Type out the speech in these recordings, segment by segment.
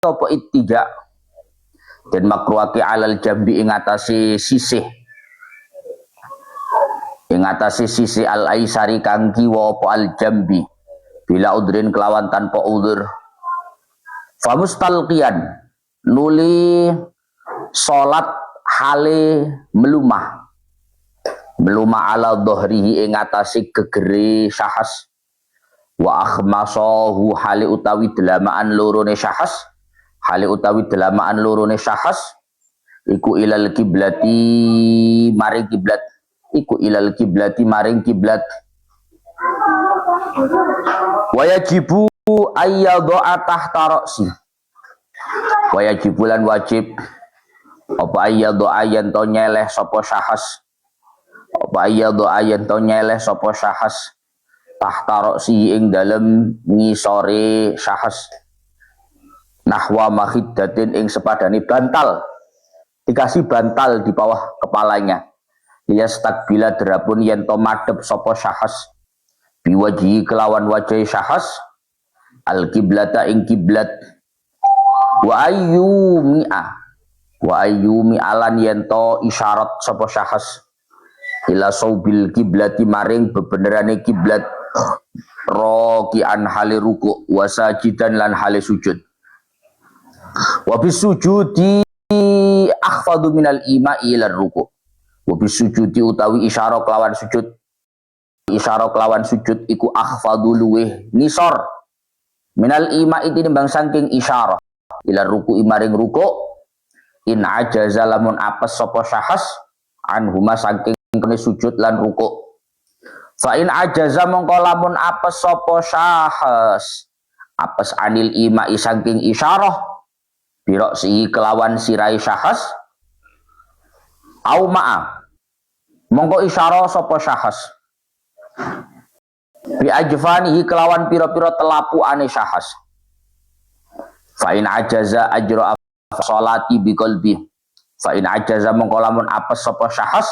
apa ittija dan makruhake alal jambi ing atase sisih al aisari kang kiwa apa al jambi bila udrin kelawan tanpa udzur famustalqiyan nuli salat hale melumah ala dhahrihi ing atase gegere syahas wa akhmasahu hale utawi delamaan lorone syahas iku ilal kiblati maring kiblat wayajibu ayyadha tahta ra'si wayajibulan wajib apa ayyadha ayan to nyeleh sapa syahas tahta ra'si ing dalem ngisore syahas nahwa mahiddatin ing sepadani bantal, dikasih bantal di bawah kepalanya. Dia stakbila derapun yen to madhep sapa syahas biwaji kelawan wajah syahas al kiblata ing kiblat wa ayyumi alan yen to isyarat sapa syahas ila saubil kiblati maring bebenerane kiblat raki'an hale ruku wa sajidan lan hale sujud wa bisujudi akhfadu minal ima'i ila ruku wa bisujudi utawi isyara kelawan sujud iku akhfadu luweh nisor minal ima'i tinimbang saking isyara ila ruku maring ruku in ajaza lamun apes sapa syahas anhuma saking kene sujud lan ruku fa in ajaza mongko lamun apes sapa syahas apes anil ima'i saking isyarah biroksi kelawan sirai syahas au ma'a mongko isyarah sapa syahas bi ajfanihi kelawan pira-pira telapu ane syahas fa in ajaza ajra salati bi qalbi fa in ajaza mongko lamun apes sapa syahas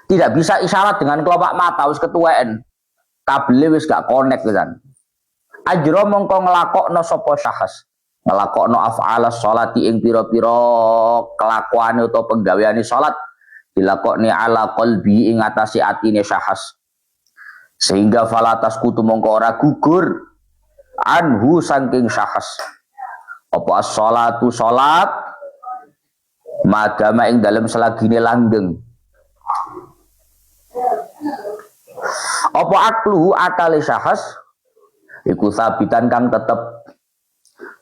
tidak bisa isyarat dengan kelopak mata wis ketuweken kabel wis gak connect kan ajra mongko nglakokno sapa syahas nglakokno af'alas sholati ing pira-pira kelakuane utawa penggaweane salat dilakokne ala qalbi ing atase atine syahas sehingga falatas kutu mongko ora gugur anhu saking syahas apa as-sholatu salat madama ing dalem selagine langgeng apa akluhu akale syahas iku sabitan kang tetep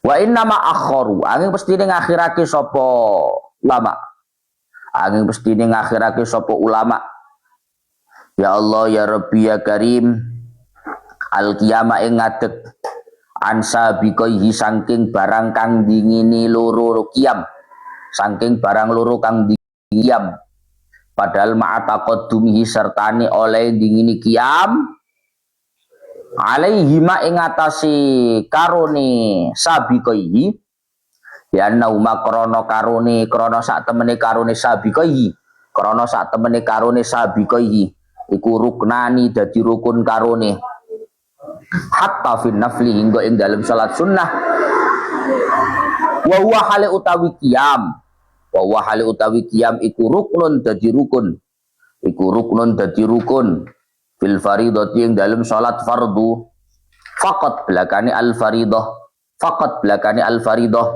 wa inna ma akharu angin pestine ngakhirake sapa ulama ya Allah ya Rabbi ya Karim al qiyama ing ngadeg ansa biqaihi saking barang kang dingini loro qiyam saking barang loro kang qiyam padahal ma'ataqaddumihi sertane oleh dingini qiyam alaihi ma ing atase karone sabiqaihi ya nauma krana sak temene karone sabiqaihi iku ruknani dadi rukun karone hatta fin nafli hingga ing dalam salat sunnah wa huwa hale utawi qiyam iku ruknun dadi rukun fil faridati ing dalam salat fardu faqat belakani al faridah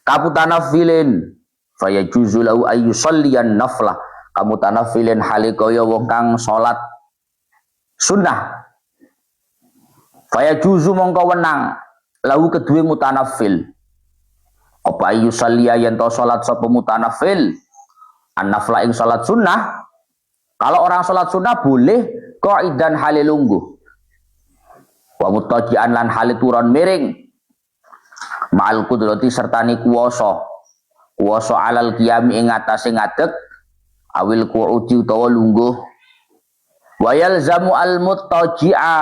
kaputanaffilin fayajuzu lahu ayyusalliyan naflah kamu tanafilin hale kaya wong kang salat sunnah fayajuzu mongko wenang lahu kedue mutanafil apa ayyusalliya yen to salat sapa mutanafil an-nafla ing salat sunnah. Kalau orang salat sunnah boleh qaidan hale lungguh wa muttaji'an lan hale turun miring ma'al qudrati sertani kuwasa alal qiyami ing atase ngadeg awil qu'udi utawa lungguh wa yalzamu al muttaji'a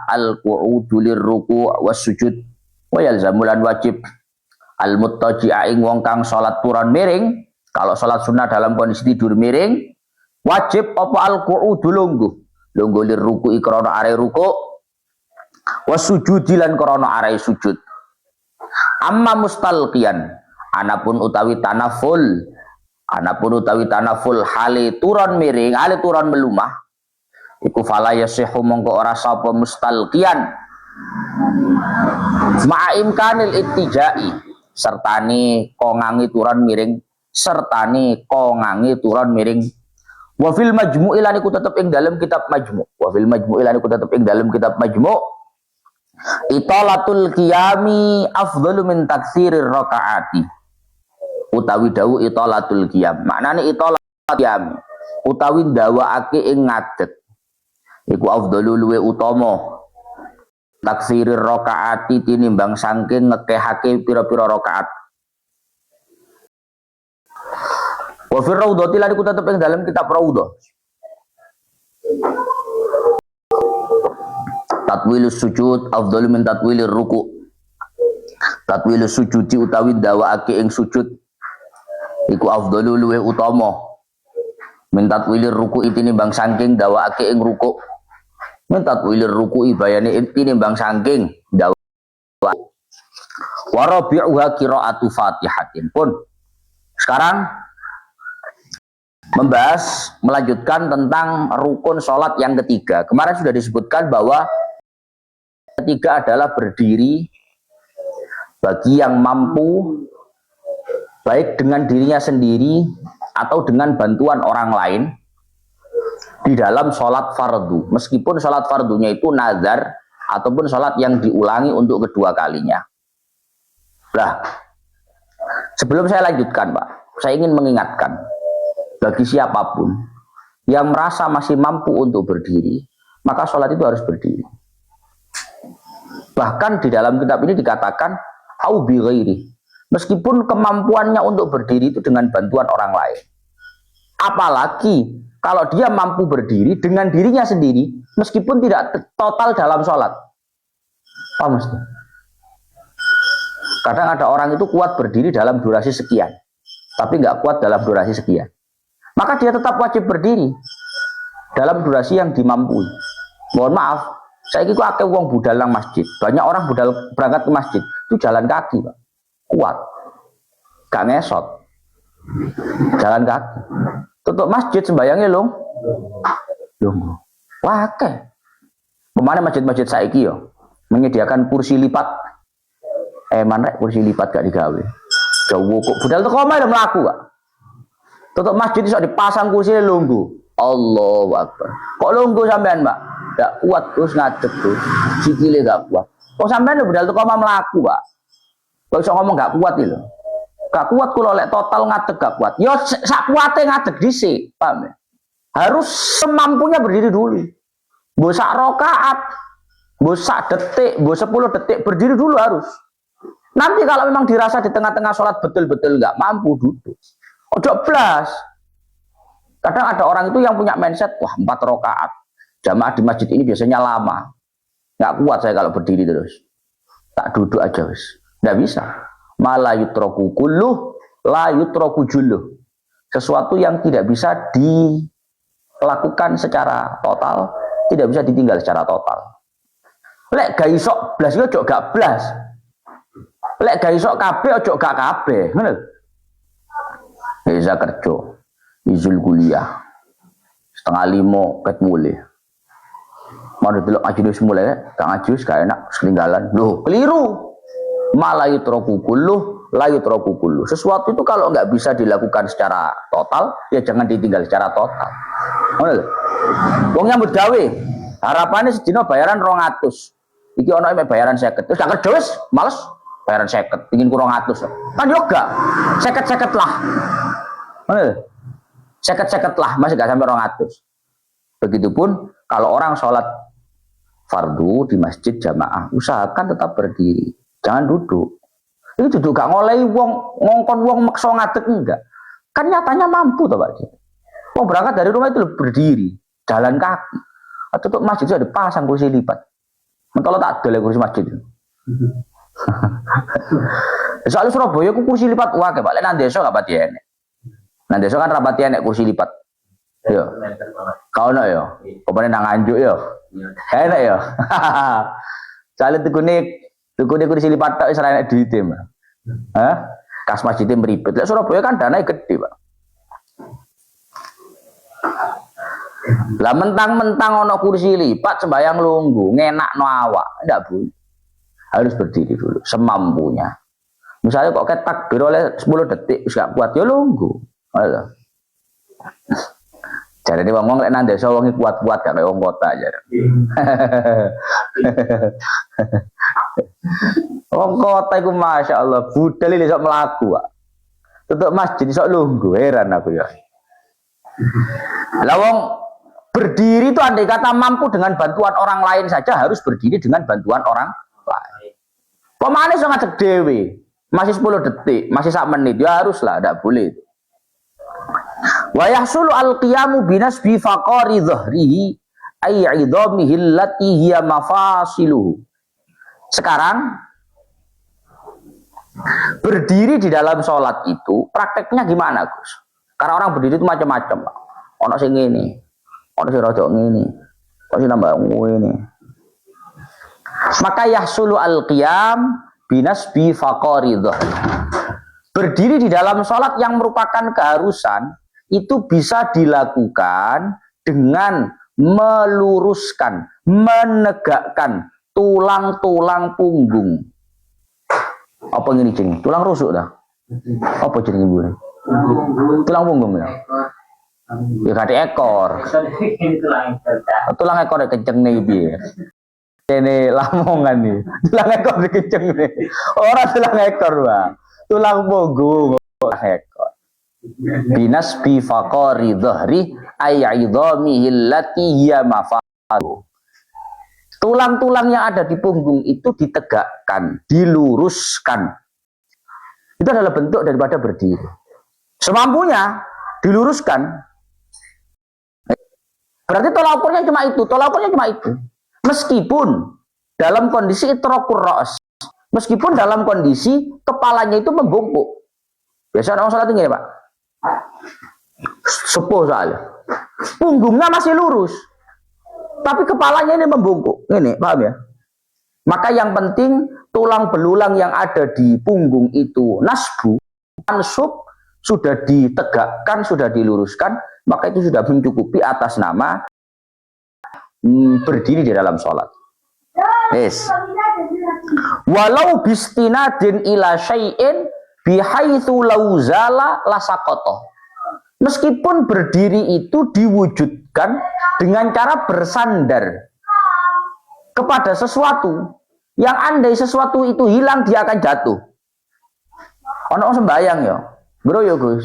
al qu'udu lirruku' was sujud wa yalzamu lan wajib al muttaji'a ing wong kang salat turun miring. Kalau salat sunnah dalam kondisi tidur miring wajib apa al qu'udu lungguh lirruku' krana are ruku' was sujud lan krana are sujud Amma mustalqiyan, anapun utawi tanaful, hale turon miring, hale turon melumah, iku fala yasihu mongko ora sapa mustalqiyan ma'a imkanil ittijai, sertane kongangi turon miring, wa fil majmu'i lan iku tetep ing dalam kitab majmu', italatul qiyami afdalu min taksirir rakaati, utawi dawu italatul qiyam maknane italatul qiyam utawi ndawakake ing ngadeg iku afdalu luwe utama taksirir rakaati tinimbang saking ngekehake pira-pira rakaat. Wa fir raudhati lan iku tetep ing dalam kitab raudhah, tatwilus sujud afdalu min tatwilir ruku', tatwilus sujudi utawi ndawakake ing sujud iku afdalu luwih utama min tatwilir ruku' tinimbang saking ndawakake ing ruku', min tatwilir ruku' bayane tinimbang saking ndawak. Wa rabi'uha qira'atu Fatihatin. Pun sekarang melanjutkan tentang rukun sholat yang ketiga. Kemarin sudah disebutkan bahwa ketiga adalah berdiri bagi yang mampu, baik dengan dirinya sendiri atau dengan bantuan orang lain di dalam sholat fardu, meskipun sholat fardunya itu nazar ataupun sholat yang diulangi untuk kedua kalinya. Nah, sebelum saya lanjutkan Pak, saya ingin mengingatkan bagi siapapun yang merasa masih mampu untuk berdiri, maka sholat itu harus berdiri. Bahkan di dalam kitab ini dikatakan au bi ghairi, meskipun kemampuannya untuk berdiri itu dengan bantuan orang lain. Apalagi kalau dia mampu berdiri dengan dirinya sendiri, meskipun tidak total dalam sholat. Paham Mas? Kadang ada orang itu kuat berdiri dalam durasi sekian, tapi nggak kuat dalam durasi sekian. Maka dia tetap wajib berdiri dalam durasi yang dimampui. Mohon maaf, saya kira akeh wong budal nang masjid. Banyak orang budal berangkat ke masjid itu jalan kaki, Pak. Kuat. Gak ngesot. Jalan kaki. Tutup masjid sembayangnya long. Wah, akeh. Kemana masjid-masjid saiki yo menyediakan kursi lipat. Mana kursi lipat gak digawe. Jauh kok budal teko omah lho mlaku, Pak. Tutup masjid iso dipasang kursi lungguh. Allahu Akbar. Kok lungguh sampean, Mbak? Gak kuat terus ngadeg tuh. Sikile gak kuat. Kok sampean budal teko omah mlaku, Pak? Kok iso ngomong gak kuat iki lho. Gak kuat kula lek total ngadeg gak kuat. Yo sak kuate ngadeg dhisik, paham ya? Harus semampunya berdiri dulu. Mbok sak rakaat, mbok sak detik, mbok 10 detik berdiri dulu harus. Nanti kalau memang dirasa di tengah-tengah sholat betul-betul nggak mampu duduk. Ojo blas. Kadang ada orang itu yang punya mindset, wah 4 rakaat. Jamaah di masjid ini biasanya lama. Nggak kuat saya kalau berdiri terus. Tak duduk aja wis. Nggak bisa. Mala yutroku kulluh, la yutroku julluh. Sesuatu yang tidak bisa dilakukan secara total, tidak bisa ditinggal secara total. Lek gak iso blas yo ojo gak blas. Lek gak iso kabeh ojo gak kabeh, ngono. Bisa kerja, izul kuliah, 4:30 ket mulai. Mau delok majelis mulai, gak majelis gak enak, ketinggalan. Loh, keliru. Malah yutroku kulluh, la yutroku kulluh. Sesuatu itu kalau nggak bisa dilakukan secara total, ya jangan ditinggal secara total. Ngono lho. Wong nyambut gawe, harapannya sedina bayaran 200. Iki ono mek bayaran 50. Terus gak kerja wis, males. Bayaran 50, pengin kurang 200. Kan yo gak. 50-50 lah. Mana? 50-50 lah, masih gak sampai 200. Begitupun kalau orang sholat fardu di masjid jamaah, usahakan tetap berdiri. Jangan duduk. Ini duduk gak ngolei wong, ngongkon wong maksa ngadeg enggak. Kan nyatanya mampu toh Pak. Wong berangkat dari rumah itu berdiri, jalan kaki. Atau tutup masjid itu ada pasang kursi lipat. Mentolo tak ada kursi masjid. Soalnya Surabaya ku kursi lipat wae Pak. Lek nang desa gak pati enek. Nang desa kan rapati enek kursi lipat. Yo. Kau no yo. Opane nang Nganjuk yo. Enek yo. Soalnya tekune kursi lipat tok wis ora enek duite, Mbak. Hah? Kas masjidnya meribet. Lek Surabaya kan dananya gede, Pak. Lah mentang-mentang ono kursi lipat sembayang lunggu, ngenakno awak, ndak boleh. Harus berdiri dulu semampunya. Misalnya kok kayak takbir oleh 10 detik wis gak kuat ya lunggu. Halo. Jadi wong lek nang desa wong kuat-kuat gak kayak wong kota aja. Wong kota iku masyaallah budal iki iso mlaku, Pak. Tutuk masjid iso lungguh, heran aku ya. Lah wong berdiri itu andai kata mampu dengan bantuan orang lain saja harus berdiri dengan bantuan orang lain. Pemane iso ngajak dhewe, masih 10 detik, masih 1 menit ya haruslah, ndak boleh. Wa yahsulu al-qiyamu binasbi faqari dhahrihi ay 'idhamihi allati hiya mafasiluhu. Sekarang berdiri di dalam sholat itu prakteknya gimana, Gus? Karena orang berdiri itu macam-macam, Pak. Ono sing ngene, ono sing rada ngene, ono sing nambah ngene. Maka yahsulu al-qiyam binasbi faqari dhahri. Berdiri di dalam sholat yang merupakan keharusan itu bisa dilakukan dengan meluruskan, menegakkan tulang-tulang punggung. Apa ngene jenenge? Tulang rusuk dah. Apa jenenge mburi? Tulang punggung ya. Ya gak ekor. Tulang ekor kenceng nih piye? Ini lamongan nih. Tulang ekor kenceng nih. Ora tulang ekor, Bang. Tulang punggung tulang ekor. Binas bi faqari dhahri ay 'idhamihi allati hiya mafalu. Tulang-tulang yang ada di punggung itu ditegakkan, diluruskan. Itu adalah bentuk daripada berdiri. Semampunya diluruskan. Berarti tolak ukurnya cuma itu, tolak ukurnya cuma itu. Meskipun dalam kondisi itraqur ra's, meskipun dalam kondisi kepalanya itu membungkuk. Biasa orang salat ini, Pak. Sepuh soalnya. Punggungnya masih lurus. Tapi kepalanya ini membungkuk. Ini, paham ya? Maka yang penting tulang belulang yang ada di punggung itu nasbu, mansub, sudah ditegakkan, sudah diluruskan, maka itu sudah mencukupi atas nama berdiri di dalam sholat. Yes. Walau bistinadin ila syai'in bihaitsu lauzala lasaqata. Meskipun berdiri itu diwujudkan dengan cara bersandar kepada sesuatu yang andai sesuatu itu hilang dia akan jatuh. Ono sembayang ya. Bro ya Gus.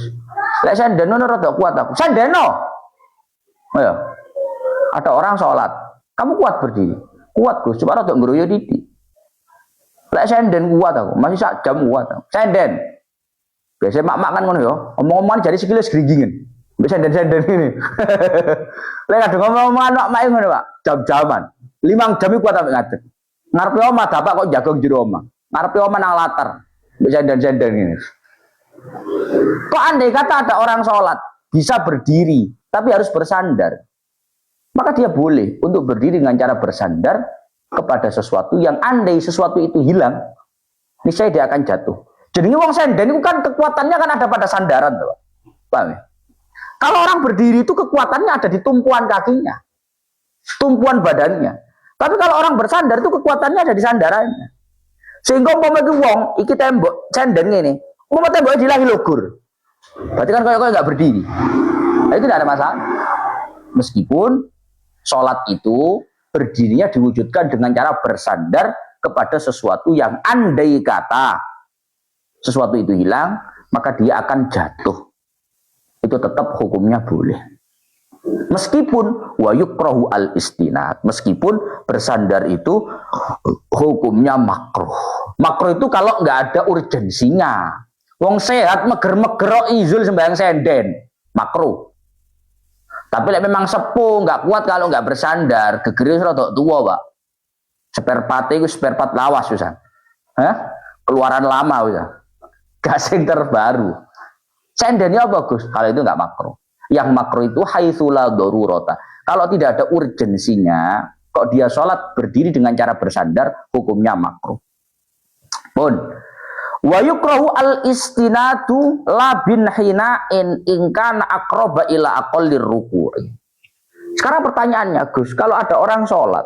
Lek sandeno rada kuat aku. Sandeno. Oh ya. Ada orang sholat. Kamu kuat berdiri? Kuat Gus. Coba rada ngroyo titik. Lek senden kuat aku. Masih sak jam kuat aku. Senden. Biasanya mak-mak kan ngono ya. Omong-omongan jadi sikile segringgingen. Mbek senden-senden ini. Lek ada ngomong-omongan mak-mak ngono, Pak. Jam-jaman. 5 jam kuat sampe ngadeg. Ngarepe omah bapak kok jago jero omah. Ngarepe omah nang latar. Mbek senden-senden ini. Kok andai kata ada orang sholat bisa berdiri tapi harus bersandar, maka dia boleh untuk berdiri dengan cara bersandar kepada sesuatu yang andai sesuatu itu hilang, niscaya dia akan jatuh. Jadi wong senden itu kan kekuatannya kan ada pada sandaran, tuh. Paham ya? Kalau orang berdiri itu kekuatannya ada di tumpuan kakinya, tumpuan badannya. Tapi kalau orang bersandar itu kekuatannya ada di sandarannya. Sehingga umpama iki wong iki tembok senden ngene, umpama temboknya dilangi logur. Berarti kan kayak nggak berdiri. Nah, itu tidak ada masalah. Meskipun sholat itu berdirinya diwujudkan dengan cara bersandar kepada sesuatu yang andai kata sesuatu itu hilang, maka dia akan jatuh. Itu tetap hukumnya boleh. Meskipun wa yukrahu al-istinad, meskipun bersandar itu hukumnya makruh. Makruh itu kalau nggak ada urgensinya. Wong sehat meger-meger izul sembahyang senden, makruh. Tapi memang sepuh nggak kuat kalau nggak bersandar, gegere rada tua, Pak. Spare part itu spare part lawas susah. Hah? Keluaran lama udah. Gasing terbaru. Sendennya bagus, kalau itu nggak makruh. Yang makruh itu haitsu la darurata. Kalau tidak ada urgensinya, kok dia sholat berdiri dengan cara bersandar, hukumnya makruh. Pun. Wa yukrahu al istinadu la bin hina in kana aqraba ila aqallir ruku'i. Sekarang pertanyaannya, Gus, kalau ada orang sholat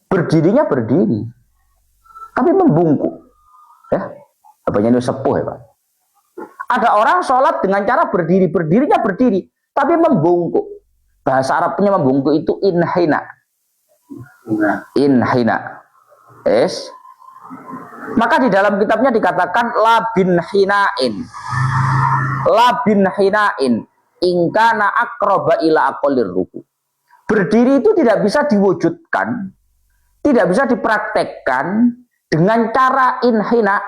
berdirinya berdiri tapi membungkuk, ya, apanya ini sepuh ya Pak. Ada orang sholat dengan cara berdiri, berdirinya berdiri tapi membungkuk. Bahasa Arabnya membungkuk itu inhina. Inhina. Yes. Maka di dalam kitabnya dikatakan la bin hinain. La bin hinain ingkana aqraba ila aqallir ruku. Berdiri itu tidak bisa diwujudkan, tidak bisa dipraktekkan dengan cara inhina.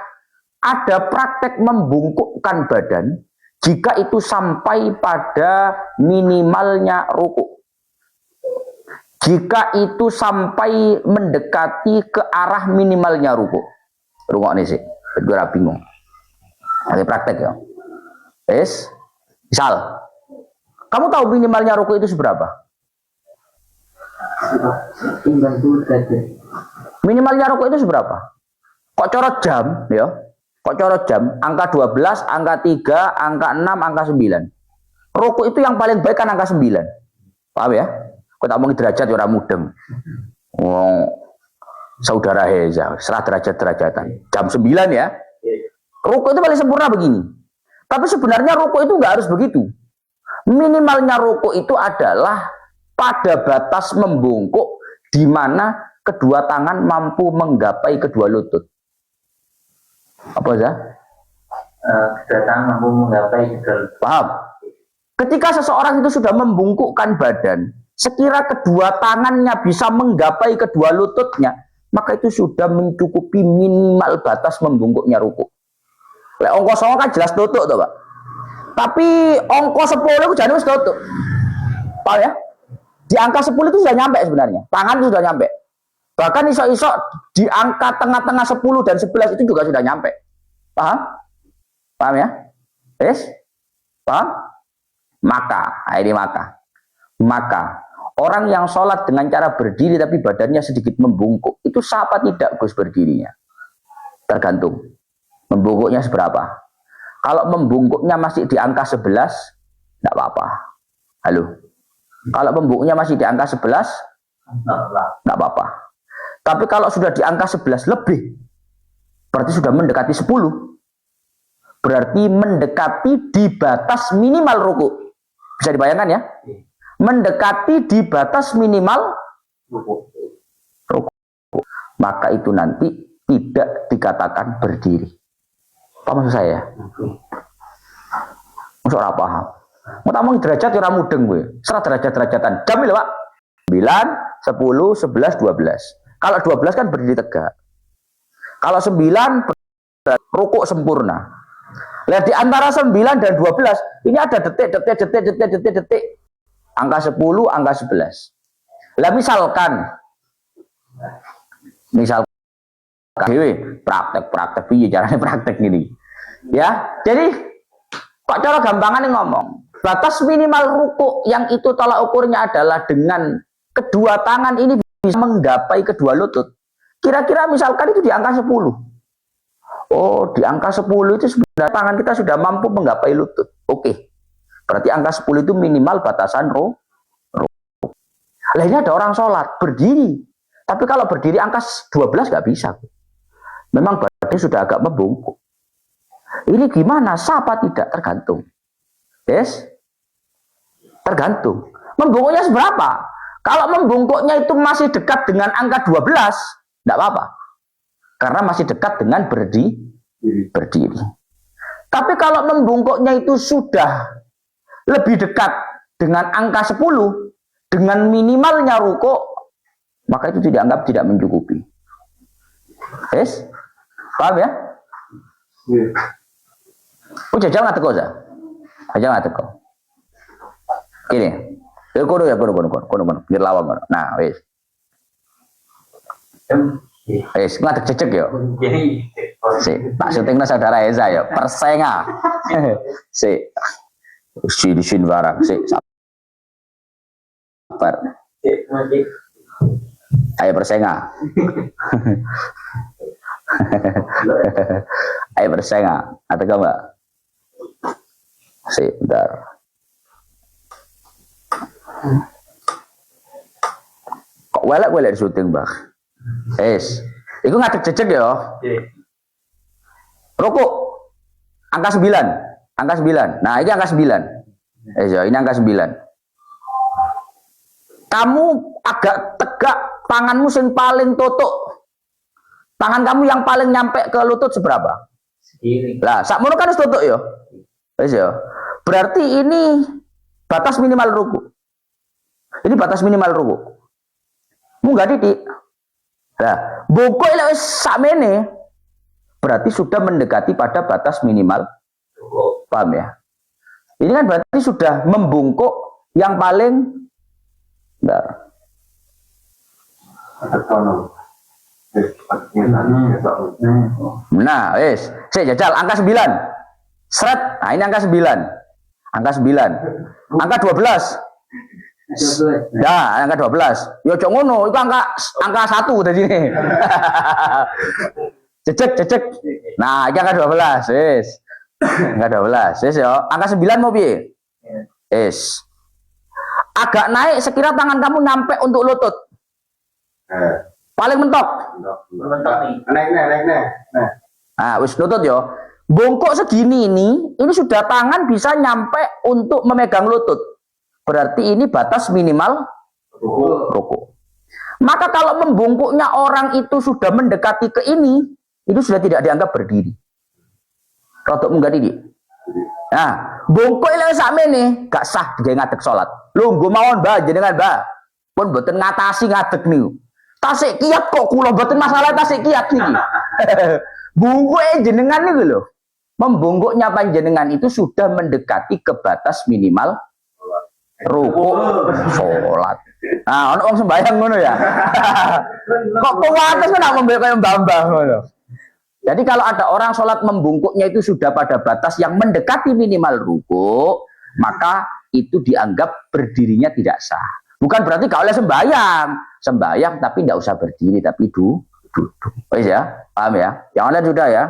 Ada praktek membungkukkan badan jika itu sampai pada minimalnya ruku. Jika itu sampai mendekati ke arah minimalnya ruku. Rungokne sih, gue bingung. Ada praktek ya. Yes. Misal, kamu tahu minimalnya ruku itu seberapa? 90 derajat. Minimalnya ruku itu seberapa? Kok corot jam, ya? Kok corot jam? Angka 12, angka 3, angka 6, angka 9. Ruku itu yang paling baik kan angka 9. Paham ya? Kok tak ngomong derajat ya ora mudeng. Wong saudara Heza, serah derajat-derajatan. Jam 9 ya. Ruku itu paling sempurna begini. Tapi sebenarnya ruku itu nggak harus begitu. Minimalnya ruku itu adalah pada batas membungkuk di mana kedua tangan mampu menggapai kedua lutut. Apa ya? Kedua tangan mampu menggapai kedua lutut. Paham? Ketika seseorang itu sudah membungkukkan badan, sekira kedua tangannya bisa menggapai kedua lututnya, maka itu sudah mencukupi minimal batas membungkuknya ruku. Lek ongko 9 kan jelas tutup toh, Pak. Tapi ongko 10 itu jadi wis tutup. Paham ya? Di angka 10 itu sudah nyampe sebenarnya. Tangan itu sudah nyampe. Bahkan iso-iso di angka tengah-tengah 10 dan 11 itu juga sudah nyampe. Paham? Paham ya? Yes? Paham? Maka orang yang sholat dengan cara berdiri tapi badannya sedikit membungkuk, itu sah apa tidak Gus berdirinya? Tergantung membungkuknya seberapa. Kalau membungkuknya masih di angka 11, tidak apa-apa. Halo. Kalau membungkuknya masih di angka 11, tidak apa-apa. Tapi kalau sudah di angka 11 lebih, berarti sudah mendekati 10. Berarti mendekati di batas minimal ruku. Bisa dibayangkan ya? Mendekati di batas minimal ruku. Maka itu nanti tidak dikatakan berdiri. Apa maksud saya? Maksud ora paham. Mau ngomong derajat ora mudeng gue. Serah derajat-derajatan. Jam lho, Pak. 9, 10, 11, 12. Kalau 12 kan berdiri tegak. Kalau 9 rukuk sempurna. Lihat di antara 9 dan 12 ini ada detik. Angka 10, angka 11. Lah misalkan praktek piye caranya praktek gini. Ya, jadi kok cara gampangan ngomong, batas minimal ruku yang itu tolak ukurnya adalah dengan kedua tangan ini bisa menggapai kedua lutut. Kira-kira misalkan itu di angka 10. Oh, di angka 10 itu sebenarnya tangan kita sudah mampu menggapai lutut. Oke. Berarti angka 10 itu minimal batasan ruku. Lah ini ada orang sholat berdiri. Tapi kalau berdiri angka 12 nggak bisa. Memang badannya sudah agak membungkuk. Ini gimana? Sah apa tidak? Tergantung. Yes? Tergantung. Membungkuknya seberapa? Kalau membungkuknya itu masih dekat dengan angka 12, tidak apa-apa. Karena masih dekat dengan berdiri. Tapi kalau membungkuknya itu sudah lebih dekat dengan angka 10, dengan minimalnya ruku, maka itu dianggap tidak mencukupi. Yes? Paham ya? Oh, jajal nggak teko, jajal nggak teko. Gini, kono. Biar lawan kono. Nah, wes. Wes, ngadeg cecek yo. Si, tak syutingnya saudara Eza yo. Persenga. Si, di sini barang. Si, sabar. Ayo persenga. Ayo bersaing ada gak mbak? Sih, bentar. Kok welek syuting mbak? Itu ngadeg jejeg ya. Rokok angka 9. Nah, ini angka 9. Ya, ini angka 9. Kamu agak tegak, tanganmu yang paling tutuk. Tangan kamu yang paling nyampe ke lutut seberapa? Segini. Lah, sakmono kan wis tutuk ya. Wis ya. Berarti ini batas minimal ruku. Ini batas minimal ruku. Munggah titik. Lah, bongkok lek wis sakmene berarti sudah mendekati pada batas minimal. Paham ya? Ini kan berarti sudah membungkuk yang paling bentar. Nah, saya jajal angka 9. Seret. Nah, ini angka 9. Angka 9. Angka 12. Nah, angka 12. Yo cok ngono, itu angka 1 tadi nih. Cecek. Nah, ini angka 12, angka 12. Yo. Angka 9 mau piye? Agak naik sekira tangan kamu nyampe untuk lutut. Paling mentok. Naik. Nah, wis lutut yo. Bongkok segini ini sudah tangan bisa nyampe untuk memegang lutut. Berarti ini batas minimal ruku. Maka kalau membungkuknya orang itu sudah mendekati ke ini, itu sudah tidak dianggap berdiri. Rodok munggah titik. Nah, bongkok lek sakmene gak sah digawe ngadeg salat. Lho, nggo mawon Mbah jenengan Mbah. Pun mboten ngatasi ngadeg niku. Tasik kiat kok kula mboten masalah tasik kiat niki. Bungkuke jenengan niku lho. Membungkuknya panjenengan itu sudah mendekati ke batas minimal ruku salat. Nah, ono wong sembayang ngono ya. Kok kuwates kok nak membeli kaya mbah-mbah ngono. Jadi kalau ada orang sholat membungkuknya itu sudah pada batas yang mendekati minimal ruku, maka itu dianggap berdirinya tidak sah. Bukan berarti gak oleh sembayang tapi tidak usah berdiri, tapi duduk. Wis ya, paham ya? Yang lain sudah ya.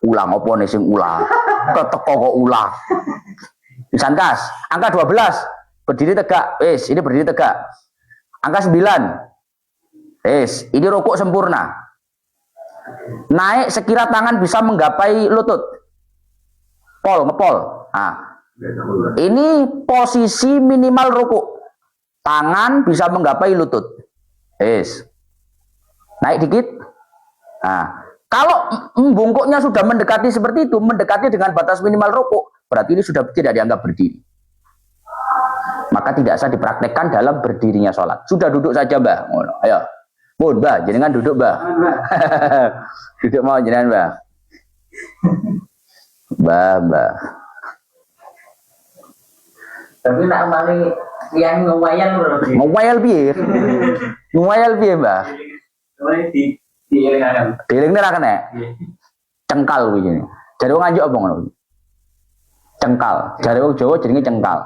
Ulang opo nih sing ulang? Keteko kok ulang. Sankas, angka 12 berdiri tegak. Ini berdiri tegak. Angka 9. Ini rukuk sempurna. Naik sekira tangan bisa menggapai lutut. Ngepol. Nah, ini posisi minimal ruku. Tangan bisa menggapai lutut. Naik dikit. Nah, kalau membungkuknya sudah mendekati seperti itu, mendekati dengan batas minimal ruku, berarti ini sudah tidak dianggap berdiri. Maka tidak usah dipraktekkan dalam berdirinya sholat. Sudah duduk saja Mbah. Ayo. Pun Mbah, jenengan duduk Mbah. Duduk mau jenengan Mbah. Mbah. Tapi nak mari yang ngewayal lho. Ngewayal piye? Ngewayal piye Mbah? Dieling ra kena. Cengkal kuwi jenenge. Jare wong nganjuk apa ngono? Cengkal. Jare wong Jawa jenenge cengkal.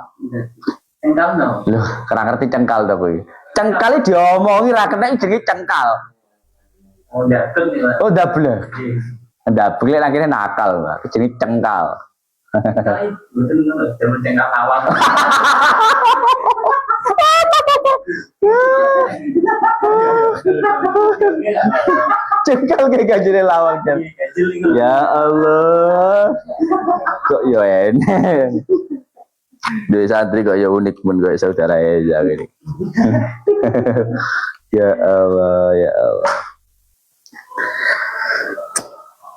Cengkal no. Lho, ora ngerti cengkal ta kuwi. Cengkal diomongi ra kena jenenge cengkal. Oh, ndablek iki. Oh, ndablek. Ndablek akhirnya nakal, Mbak. Jenenge cengkal. Saya betul ngono, jaman cengkal awam. Cengkal kayak gajine lawang kan. Ya Allah. Kok yo enek. Dua santri kok ya unik pun kok saudara aja gini. Ya Allah.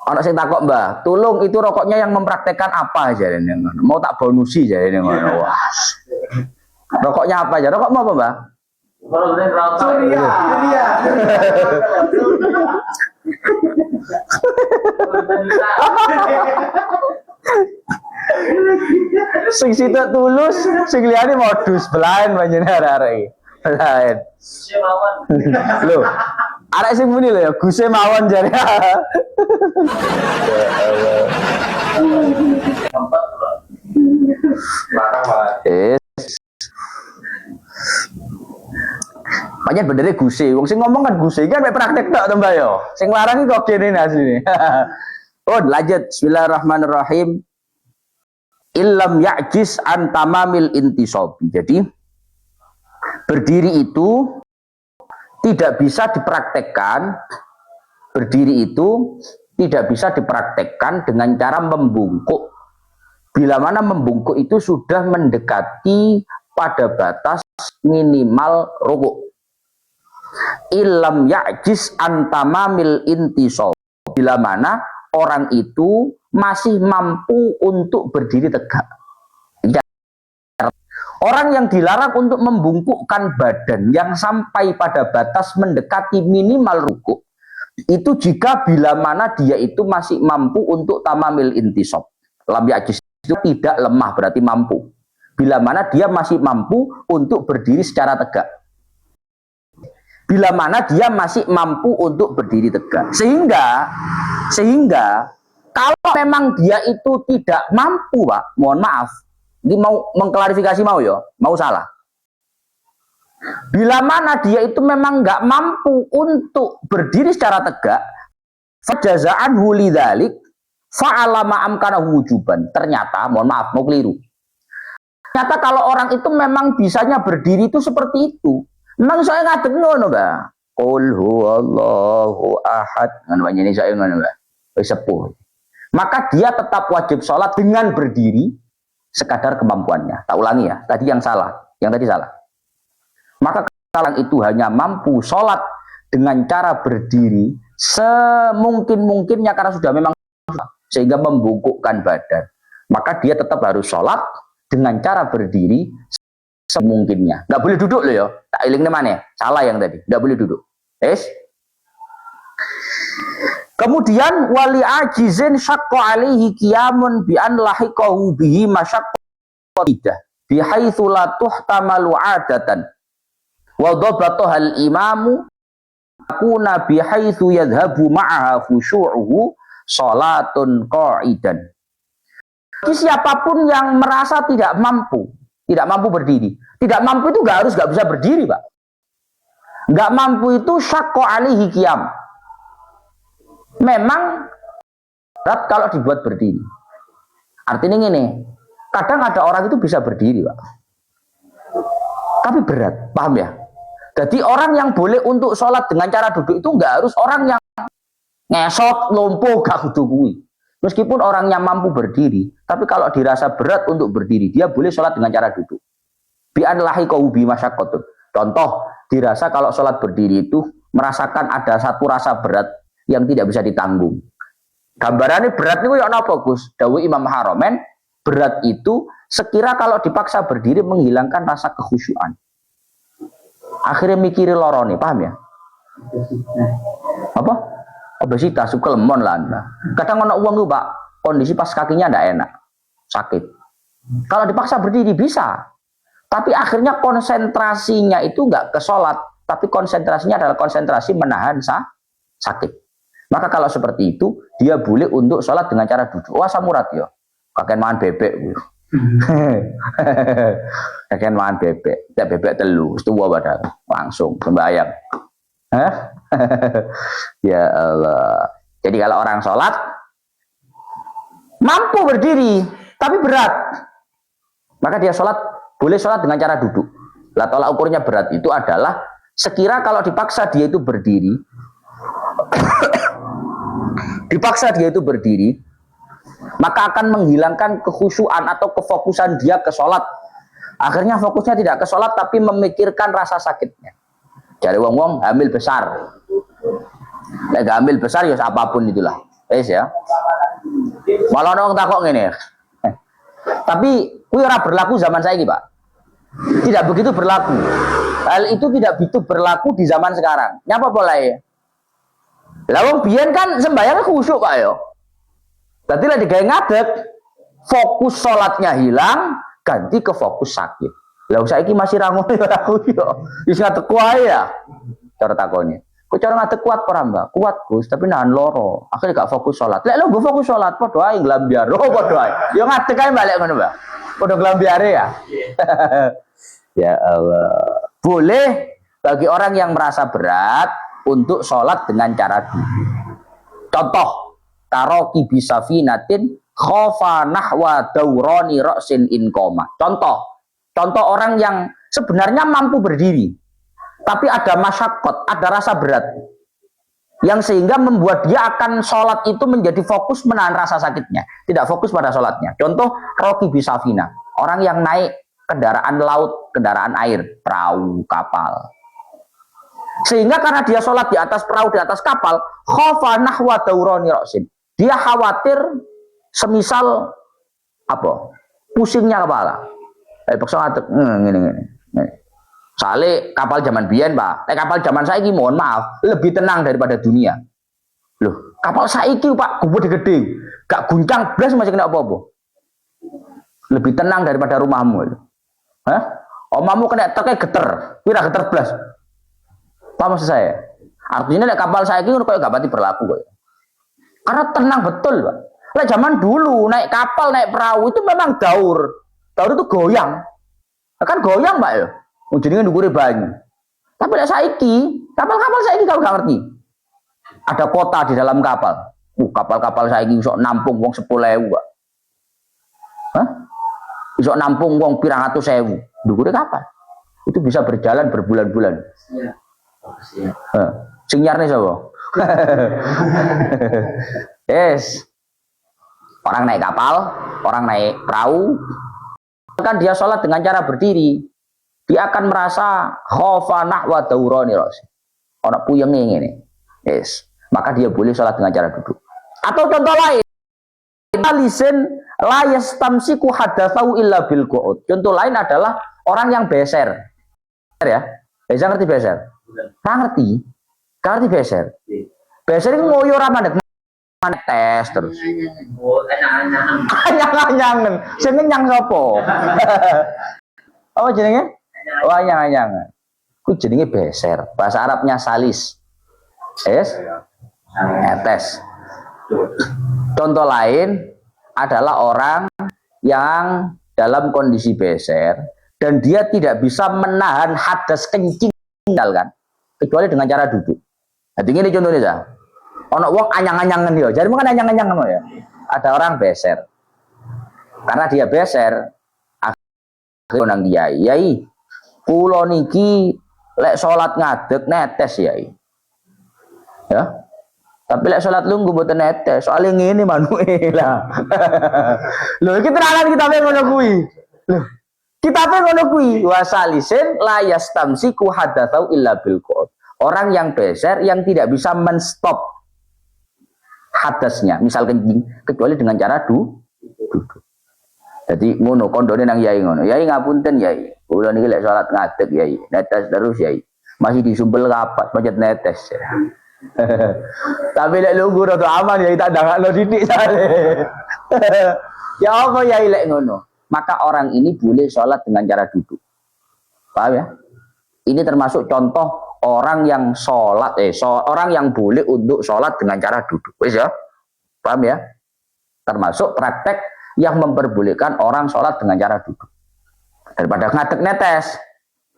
Anak sing takok Mbah, tolong itu rokoknya yang mempraktekkan apa aja ini? Mau tak bonusi aja ini ngono. Wah. Rokoknya apa aja? Rokok mau apa Mbah? Surya. Sing sitok tulus, sing liyane modus belain panjenengan arek-arek iki. Belain. Lho, arek sing muni lho ya Guse mawon jare. Ya Allah. Makanya benernya guse. Wong sing ngomong kan guse kan mek praktek tok to Mbak yo. Sing larang iki kok kene asline. Oh, lanjut. Bismillahirrahmanirrahim. Illam ya'jiz an tamamil intisabi. Jadi berdiri itu tidak bisa dipraktekkan. Berdiri itu tidak bisa dipraktekkan dengan cara membungkuk. Bila mana membungkuk itu sudah mendekati pada batas minimal rukuk. Illam ya'jiz an tamamil intisab. Bila mana orang itu masih mampu untuk berdiri tegak. Orang yang dilarang untuk membungkukkan badan yang sampai pada batas mendekati minimal rukuk itu jika bila mana dia itu masih mampu untuk tamamil intisab. Lam ya'jiz itu tidak lemah, berarti mampu. Bila mana dia masih mampu untuk berdiri secara tegak. Bila mana dia masih mampu untuk berdiri tegak. Sehingga kalau memang dia itu tidak mampu, Pak, mohon maaf, ini mau mengklarifikasi mau salah. Bila mana dia itu memang nggak mampu untuk berdiri secara tegak, fajaza'an hulidalik fa'ala ma'amkana wujuban. Ternyata, mohon maaf, mau keliru. Ternyata kalau orang itu memang bisanya berdiri itu seperti itu. Memang saya ngadeg ngono, Mbak. Qul huwallahu ahad. Ngono ini saya ngono, Mbak. Wis sepuh. Maka dia tetap wajib sholat dengan berdiri sekadar kemampuannya. Tak ulangi ya, tadi yang salah. Yang tadi salah. Maka kalau itu hanya mampu sholat dengan cara berdiri semungkin-mungkinnya karena sudah memang sehingga membungkukkan badan. Maka dia tetap harus sholat dengan cara berdiri semungkinnya. Nggak boleh duduk loh ya. Tak ilingnya mana? Salah yang tadi. Nggak boleh duduk. Kemudian wali ajizin syaqqa alaihi qiyamun bi an lahiqahu bihi masyaqqatidah bi haitsu la tuhtamalu 'adatan wa dhabataha al-imamu akuna bi haitsu yadhhabu ma'aha khusyu'uhu salatun qa'idan. Jadi siapapun yang merasa tidak mampu berdiri. Tidak mampu itu nggak bisa berdiri, Pak. Nggak mampu itu syaqqa alaihi qiyam. Memang berat kalau dibuat berdiri. Artinya gini, kadang ada orang itu bisa berdiri, Pak. Tapi berat, paham ya? Jadi orang yang boleh untuk sholat dengan cara duduk itu nggak harus orang yang ngesot, lumpuh, gak kudu kuwi. Meskipun orangnya mampu berdiri, tapi kalau dirasa berat untuk berdiri, dia boleh sholat dengan cara duduk. Bi'an lahiqahu bi masyaqqatun. Contoh, dirasa kalau sholat berdiri itu merasakan ada satu rasa berat yang tidak bisa ditanggung. Gambarannya berat itu ya apa, Gus? Dawuh Imam Haromen, berat itu sekira kalau dipaksa berdiri menghilangkan rasa kekhusyuan. Akhirnya mikiri lorone, paham ya? Apa? Obesitas, suka lemon lah. Kadang ada uang tuh, Pak, kondisi pas kakinya tidak enak, sakit. Kalau dipaksa berdiri bisa, tapi akhirnya konsentrasinya itu nggak ke sholat, tapi konsentrasinya adalah konsentrasi menahan sakit. Maka kalau seperti itu, dia boleh untuk sholat dengan cara duduk. Wah, samurat ya, kakek makan bebek. Kakek makan bebek, tidak bebek telu, setua padahal langsung sembahyang. Ya Allah. Jadi kalau orang sholat mampu berdiri tapi berat, maka dia boleh sholat dengan cara duduk. Lah tolak ukurnya berat itu adalah sekira kalau dipaksa dia itu berdiri, maka akan menghilangkan kekhusyuan atau kefokusan dia ke sholat. Akhirnya fokusnya tidak ke sholat tapi memikirkan rasa sakitnya. Dari wong-wong hamil besar. Nek hamil besar ya apapun itulah. Ya. Malah orang takok ngene. Tapi kuwi ora berlaku zaman saiki, Pak. Tidak begitu berlaku. Hal itu tidak begitu berlaku di zaman sekarang. Nyapa boleh? Lah wong biyen kan sembahyang khusyuk, Pak yo. Dadi lek digawe ngadeg, fokus salatnya hilang, ganti ke fokus sakit. Lah saiki masih ra ngono ya aku yo. Wis ngadeg wae ya. Cara takone. Kok cara ngadeg kuat ora, Mbak? Kuat, Gus, tapi nahan loro. Akhirnya gak fokus salat. Lek lu fokus salat padha ae nglambiar. Oh, padha ae. Yo ngadeg ae balik ngono, Mbak. Padha nglambiare ya. Ya Allah. Boleh bagi orang yang merasa berat untuk sholat dengan cara duduk. Contoh, taroki bisafinatin khofa nahwa dauroni roksin inkoma. Contoh orang yang sebenarnya mampu berdiri, tapi ada masyakot, ada rasa berat, yang sehingga membuat dia akan sholat itu menjadi fokus menahan rasa sakitnya, tidak fokus pada sholatnya. Contoh, roki bisafina, orang yang naik kendaraan laut, kendaraan air, perahu, kapal. Sehingga karena dia sholat di atas perahu, di atas kapal, khofa nahwa dauroni roksin, dia khawatir semisal apa? Pusingnya kepala. Paksa ngatek ngene. Soalnya kapal zaman biyen, Pak. Kapal zaman saiki mohon maaf, lebih tenang daripada dunia. Loh, kapal saiki, Pak, gede-gede, gak guncang blas masih kena apa-apa. Lebih tenang daripada rumahmu. Hah? Omamu kena teke geter, pira geter blas. Apa maksud saya? Artinya nek kapal saiki ngono koyo gak pati berlaku kok. Karena tenang betul, Pak. Lah zaman dulu naik kapal, naik perahu itu memang daur. Daur itu goyang. Kan goyang, Pak ya. Jenenge ndukure banyu. Tapi lek saiki, kapal-kapal saiki kalau gak ngerti. Ada kota di dalam kapal. Kapal-kapal saiki iso nampung wong 10.000, Pak. Hah? Iso nampung wong pirang atus ewu. Ndukure kapal. Itu bisa berjalan berbulan-bulan. Iya. Sing nyarne sapa? Yes. Orang naik kapal, orang naik perahu, kan dia sholat dengan cara berdiri. Dia akan merasa khofa nahwa daurani ras. Orang puyeng ngene. Yes. Maka dia boleh sholat dengan cara duduk. Atau contoh lain, lisin la yastamsiku hadatsau illa bil qu'ud. Contoh lain adalah orang yang beser. Ya. Bisa ngerti beser? Ngerti? Ngerti beser? Beser itu ngoyo ra mandek tes terus. Anyang-anyangan. Sing nyang sapa? Apa jenenge? Oh, anyang-anyangan. Ku jenenge beser. Bahasa Arabnya salis. Tes. Contoh lain adalah orang yang dalam kondisi beser dan dia tidak bisa menahan hadas kencing kan, kecuali dengan cara duduk. Jadi ini contohnya ya. Ono wong anyang-anyangan yo. Jadi kan anyang-anyangan ya. Ada orang beser. Karena dia beser, akhirnya nang yai, kula niki lek salat ngadeg netes yai. Ya. Tapi lek salat lungguh mboten netes, soalnya ngene manuke lah. Lho iki terangan kitabe ngono kuwi. Lho, kitabe ngono kuwi, wasalisin la yastamsiku hadatsau illa bil qud. Orang yang beser yang tidak bisa menstop hadasnya, misal kencing, kecuali dengan cara duduk. Jadi ngono kondone nang yai ngono. Yai ngapunten yai. Kula niki lek salat ngadeg yai, netes terus yai. Masih disumpel kapat, pancet netes. Tapi lek lungguh rada aman yai tak ndangakno sithik sale. Ya apa yai lek ngono? Maka orang ini boleh sholat dengan cara duduk. Paham ya? Ini termasuk contoh orang yang sholat, orang yang boleh untuk sholat dengan cara duduk. Wis ya? Paham ya? Termasuk praktek yang memperbolehkan orang sholat dengan cara duduk. Daripada ngadeg netes,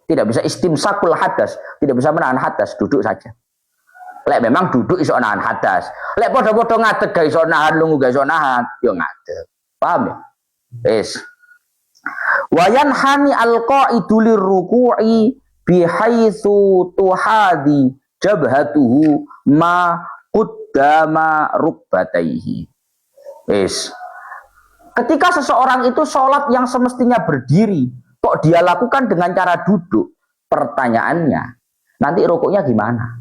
tidak bisa istimsakul hadas, tidak bisa menahan hadas, duduk saja. Lek memang duduk iso nahan hadas. Lek podo-podo ngadeg gak iso nahan, lungu gak iso nahan, yo ngadeg. Paham ya? Wis. Wayan hani alqaidu lirruku'i bihaitsu tuhadi jabhatuhu ma qaddama rukbataihi. Wis. Ketika seseorang itu sholat yang semestinya berdiri, kok dia lakukan dengan cara duduk? Pertanyaannya, nanti rukuknya gimana?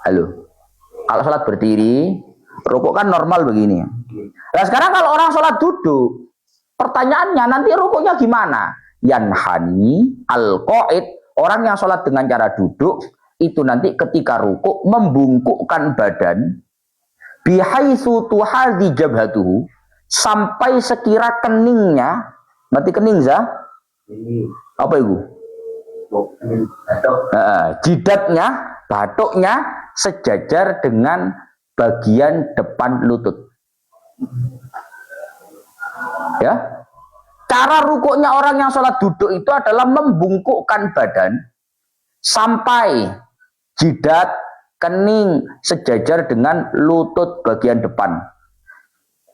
Halo, kalau sholat berdiri, rukuk kan normal begini. Nah sekarang kalau orang sholat duduk, pertanyaannya nanti rukuknya gimana? Yanhani al-qaid, orang yang sholat dengan cara duduk, itu nanti ketika rukuk membungkukkan badan, bihaitsu tuhadi jabhatuhu, sampai sekira keningnya, berarti kening za? Apa itu? Jidatnya, batuknya sejajar dengan bagian depan lutut. Ya, cara rukuknya orang yang sholat duduk itu adalah membungkukkan badan sampai jidat kening sejajar dengan lutut bagian depan.